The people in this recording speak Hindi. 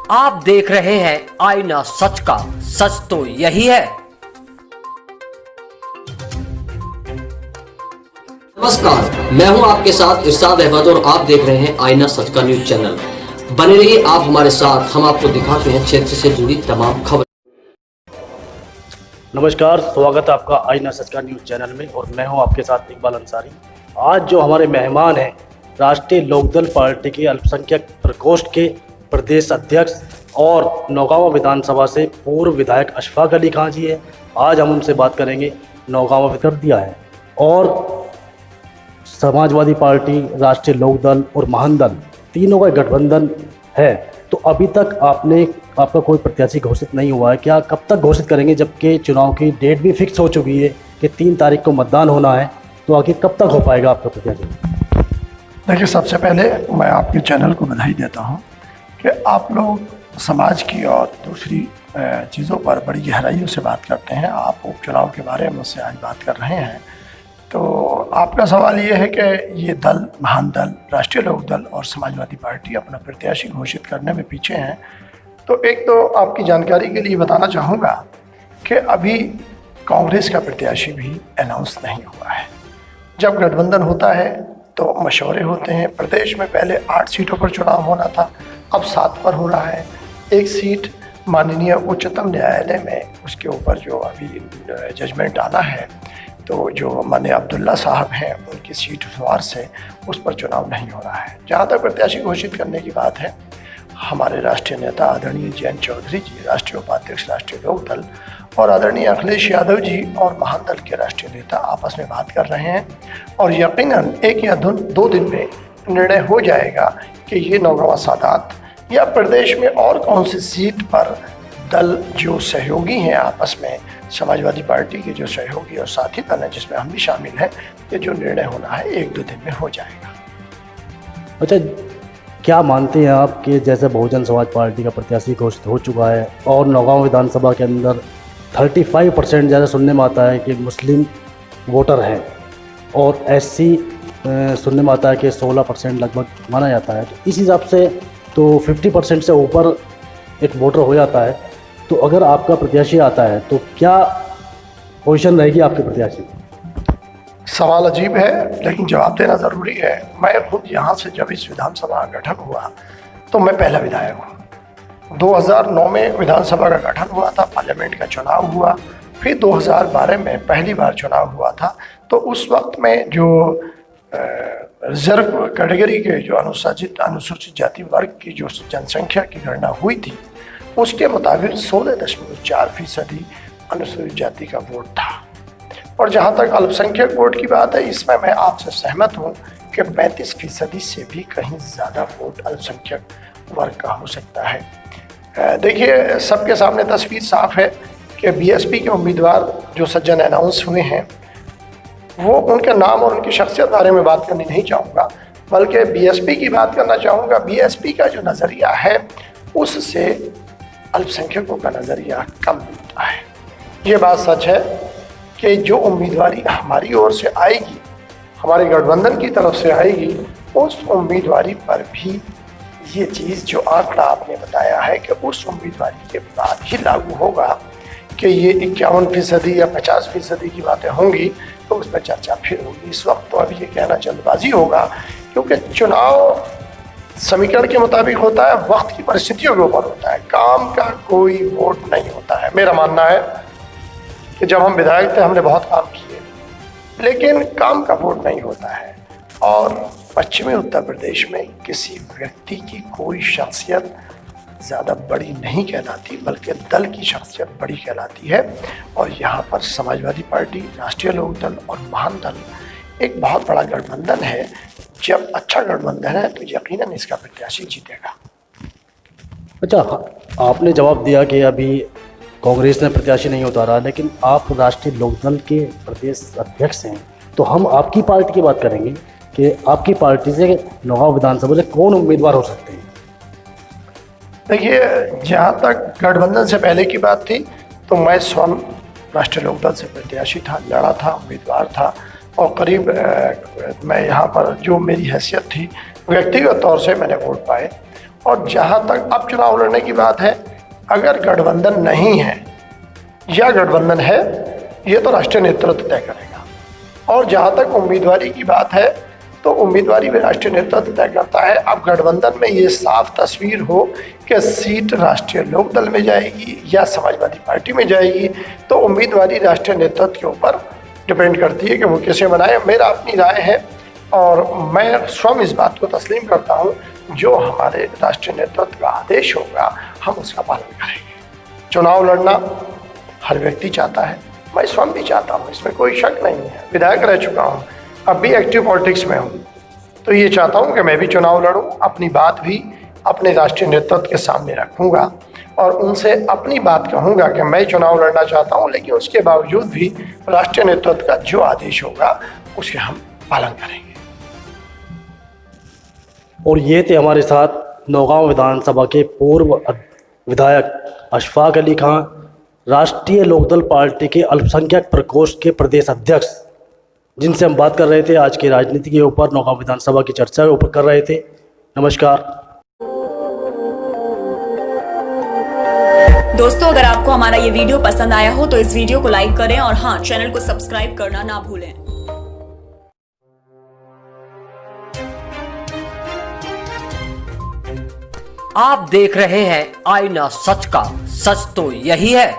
आप देख रहे हैं आईना सच का, सच तो यही है। नमस्कार, मैं हूं आपके साथ इरशाद अहमद और आप देख रहे हैं आईना सच का न्यूज चैनल। बने रहिए आप हमारे साथ, हम आपको दिखाते हैं क्षेत्र से जुड़ी तमाम खबर। नमस्कार, स्वागत है आपका आईना सच का न्यूज चैनल में और मैं हूं आपके साथ इकबाल अंसारी। आज जो हमारे मेहमान हैं, राष्ट्रीय लोकदल पार्टी के अल्पसंख्यक प्रकोष्ठ के प्रदेश अध्यक्ष और नौगांव विधानसभा से पूर्व विधायक अशफाक अली खां जी है। आज हम उनसे बात करेंगे। नौगांव कर दिया है और समाजवादी पार्टी, राष्ट्रीय लोकदल और महानदल तीनों का गठबंधन है। तो अभी तक आपका कोई प्रत्याशी घोषित नहीं हुआ है क्या? कब तक घोषित करेंगे, जबकि चुनाव की डेट भी फिक्स हो चुकी है कि 3 तारीख को मतदान होना है? तो आखिर कब तक हो पाएगा आपका प्रत्याशी? देखिए, सबसे पहले मैं आपके चैनल को बधाई देता हूं कि आप लोग समाज की और दूसरी चीज़ों पर बड़ी गहराइयों से बात करते हैं। आप उपचुनाव के बारे में मुझसे आज बात कर रहे हैं। तो आपका सवाल ये है कि ये दल, महानदल, राष्ट्रीय लोकदल और समाजवादी पार्टी अपना प्रत्याशी घोषित करने में पीछे हैं। तो एक तो आपकी जानकारी के लिए बताना चाहूँगा कि अभी कांग्रेस का प्रत्याशी भी अनाउंस नहीं हुआ है। जब गठबंधन होता है तो मशवरे होते हैं। प्रदेश में पहले 8 सीटों पर चुनाव होना था, अब 7 पर हो रहा है। एक सीट माननीय उच्चतम न्यायालय में उसके ऊपर जो अभी जजमेंट आना है, तो जो माननीय अब्दुल्ला साहब हैं, उनकी सीट वार से उस पर चुनाव नहीं हो रहा है। जहाँ तक प्रत्याशी घोषित करने की बात है, हमारे राष्ट्रीय नेता आदरणीय जयंत चौधरी जी, राष्ट्रीय उपाध्यक्ष राष्ट्रीय लोकदल, और आदरणीय अखिलेश यादव जी और महानदल के राष्ट्रीय नेता आपस में बात कर रहे हैं और यकीनन 1 या 2 दिन में निर्णय हो जाएगा कि ये नौगांव सादात या प्रदेश में और कौन सी सीट पर दल जो सहयोगी हैं आपस में, समाजवादी पार्टी के जो सहयोगी और साथी दल हैं जिसमें हम भी शामिल हैं, ये जो निर्णय होना है 1-2 दिन में हो जाएगा। अच्छा, क्या मानते हैं आप कि जैसे बहुजन समाज पार्टी का प्रत्याशी घोषित हो चुका है और नौगांव विधानसभा के अंदर 35% ज़्यादा सुनने में आता है कि मुस्लिम वोटर हैं और एससी सुनने में आता है कि 16% लगभग माना जाता है, तो इस हिसाब से तो 50% से ऊपर एक वोटर हो जाता है। तो अगर आपका प्रत्याशी आता है तो क्या पोजीशन रहेगी आपके प्रत्याशी की? सवाल अजीब है लेकिन जवाब देना ज़रूरी है। मैं खुद यहाँ से जब इस विधानसभा का गठन हुआ तो मैं पहला विधायक हूँ। 2009 में विधानसभा का गठन हुआ था, पार्लियामेंट का चुनाव हुआ, फिर 2012 में पहली बार चुनाव हुआ था। तो उस वक्त में जो रिजर्व कैटेगरी के जो अनुसूचित जाति वर्ग की जो जनसंख्या की गणना हुई थी, उसके मुताबिक 16.4% अनुसूचित जाति का वोट था। और जहाँ तक अल्पसंख्यक वोट की बात है, इसमें मैं आपसे सहमत हूँ कि 35% से भी कहीं ज़्यादा वोट अल्पसंख्यक वर्ग का हो सकता है। देखिए, सबके सामने तस्वीर साफ है कि बीएसपी के उम्मीदवार जो सज्जन अनाउंस हुए हैं, वो उनके नाम और उनकी शख्सियत बारे में बात करनी नहीं चाहूँगा, बल्कि बीएसपी की बात करना चाहूँगा। बीएसपी का जो नज़रिया है उससे अल्पसंख्यकों का नज़रिया कम मिलता है। ये बात सच है कि जो उम्मीदवारी हमारी ओर से आएगी, हमारे गठबंधन की तरफ से आएगी, उस उम्मीदवारी पर भी ये चीज़ जो आंकड़ा आपने बताया है कि उस उम्मीदवारी के बाद ही लागू होगा कि ये 51% या 50% की बातें होंगी, तो उस पर चर्चा फिर होगी। इस वक्त तो अभी ये कहना जल्दबाजी होगा, क्योंकि चुनाव समीकरण के मुताबिक होता है, वक्त की परिस्थितियों के ऊपर होता है, काम का कोई वोट नहीं होता है। मेरा मानना है कि जब हम विधायक थे हमने बहुत काम किए, लेकिन काम का वोट नहीं होता है। और पश्चिमी उत्तर प्रदेश में किसी व्यक्ति की कोई शख्सियत ज़्यादा बड़ी नहीं कहलाती, बल्कि दल की शख्सियत बड़ी कहलाती है। और यहाँ पर समाजवादी पार्टी, राष्ट्रीय लोकदल और महानदल एक बहुत बड़ा गठबंधन है। जब अच्छा गठबंधन है तो यकीनन इसका प्रत्याशी जीतेगा। अच्छा, आपने जवाब दिया कि अभी कांग्रेस ने प्रत्याशी नहीं उतारा, लेकिन आप राष्ट्रीय लोकदल के प्रदेश अध्यक्ष हैं, तो हम आपकी पार्टी की बात करेंगे कि आपकी पार्टी से नौगांव विधानसभा से कौन उम्मीदवार हो सकते हैं? देखिए, जहाँ तक गठबंधन से पहले की बात थी, तो मैं स्वयं राष्ट्रीय लोकदल से प्रत्याशी था, लड़ा था, उम्मीदवार था। और करीब मैं यहाँ पर जो मेरी हैसियत थी, व्यक्तिगत तौर से मैंने वोट पाए और जहाँ तक अब चुनाव लड़ने की बात है, अगर गठबंधन नहीं है या गठबंधन है, ये तो राष्ट्रीय नेतृत्व तय करेगा। और जहाँ तक उम्मीदवारी की बात है तो उम्मीदवारी भी राष्ट्रीय नेतृत्व तय करता है। अब गठबंधन में ये साफ तस्वीर हो कि सीट राष्ट्रीय लोकदल में जाएगी या समाजवादी पार्टी में जाएगी, तो उम्मीदवारी राष्ट्रीय नेतृत्व के ऊपर डिपेंड करती है कि वो कैसे बनाए। मेरा अपनी राय है और मैं स्वयं इस बात को तस्लीम करता हूँ, जो हमारे राष्ट्रीय नेतृत्व का आदेश होगा हम उसका पालन करेंगे। चुनाव लड़ना हर व्यक्ति चाहता है, मैं स्वयं भी चाहता हूँ, इसमें कोई शक नहीं है। विधायक रह चुका हूँ, अब भी एक्टिव पॉलिटिक्स में हूँ, तो ये चाहता हूँ कि मैं भी चुनाव लड़ूँ, अपनी बात भी अपने राष्ट्रीय नेतृत्व के सामने रखूँगा और उनसे अपनी बात कहूँगा कि मैं चुनाव लड़ना चाहता हूँ, लेकिन उसके बावजूद भी राष्ट्रीय नेतृत्व का जो आदेश होगा उसके हम पालन करेंगे। और ये थे हमारे साथ नौगांव विधानसभा के पूर्व विधायक अशफाक अली खां, राष्ट्रीय लोकदल पार्टी के अल्पसंख्यक प्रकोष्ठ के प्रदेश अध्यक्ष, जिनसे हम बात कर रहे थे आज की राजनीति के ऊपर, नौगांव विधानसभा की चर्चा के ऊपर कर रहे थे। नमस्कार दोस्तों, अगर आपको हमारा ये वीडियो पसंद आया हो तो इस वीडियो को लाइक करें और हाँ, चैनल को सब्सक्राइब करना ना भूलें। आप देख रहे हैं आईना सच का, सच तो यही है।